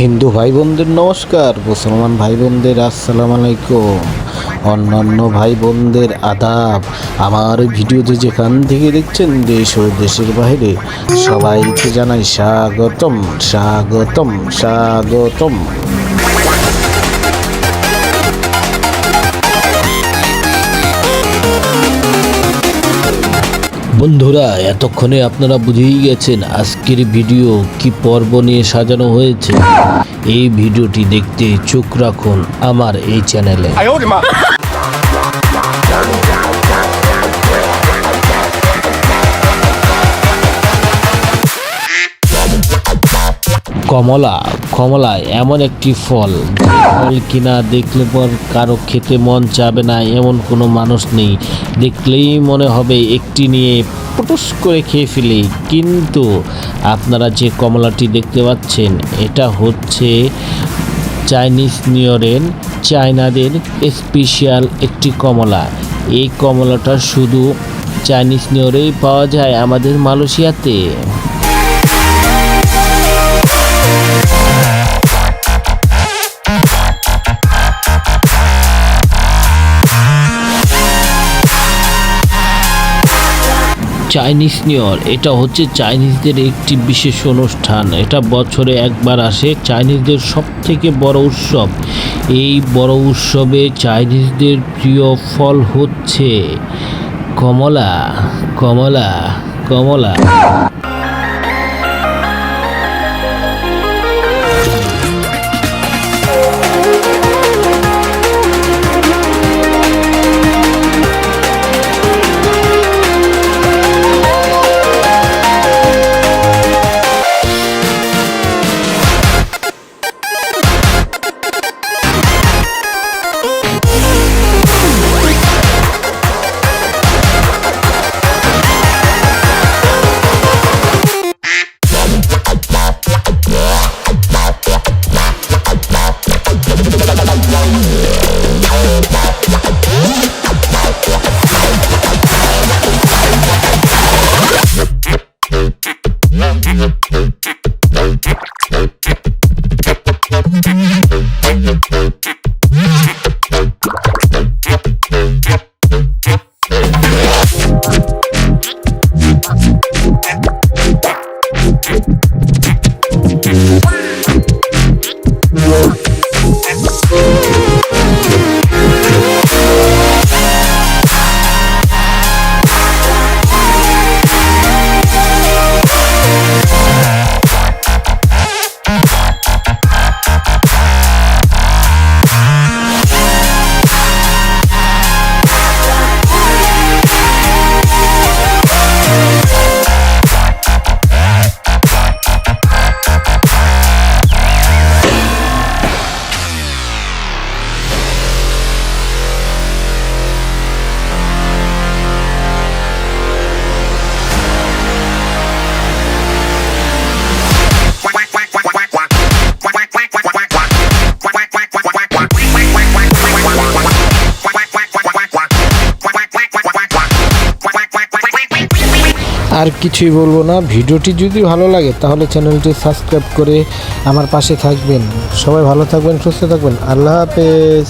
হিন্দু ভাই বোনদের নমস্কার, মুসলমান ভাই বোনদের আসসালামু আলাইকুম, অন্যান্য ভাই বোনদের আদাব। আমার ভিডিওতে যেখান থেকে দেখছেন দেশ ও দেশের বাইরে সবাইকে জানাই স্বাগতম স্বাগতম স্বাগতম। বন্ধুরা, এতক্ষণে আপনারা বুঝেই গেছেন আজকের ভিডিও কি পর্ব নিয়ে সাজানো হয়েছে। এই ভিডিওটি দেখতে চোখ রাখুন আমার এই চ্যানেলে। কমলা কমলা এমন একটি ফল, যে ফল কিনা দেখলে পর কারো খেতে মন চাবে না এমন কোনো মানুষ নেই। দেখলেই মনে হবে একটি নিয়ে পটুস করে খেয়ে ফেলি। কিন্তু আপনারা যে কমলাটি দেখতে পাচ্ছেন, এটা হচ্ছে চাইনিজ নিউ ইয়ারের চায়নাদের স্পেশাল একটি কমলা। এই কমলাটা শুধু চাইনিজ নিউ ইয়ারেই পাওয়া যায় আমাদের মালয়েশিয়াতে। চাইনিজ নিউ ইয়ার এটা হচ্ছে চাইনিজদের একটি বিশেষ অনুষ্ঠান। এটা বছরে একবার আসে, চাইনিজদের সব থেকে বড় উৎসব। এই বড় উৎসবে চাইনিজদের প্রিয় ফল হচ্ছে কমলা কমলা কমলা। আর কিছুই বলবো না। ভিডিওটি যদি ভালো লাগে তাহলে চ্যানেলটি সাবস্ক্রাইব করে আমার পাশে থাকবেন। সবাই ভালো থাকবেন, সুস্থ থাকবেন। আল্লাহ হাফেজ।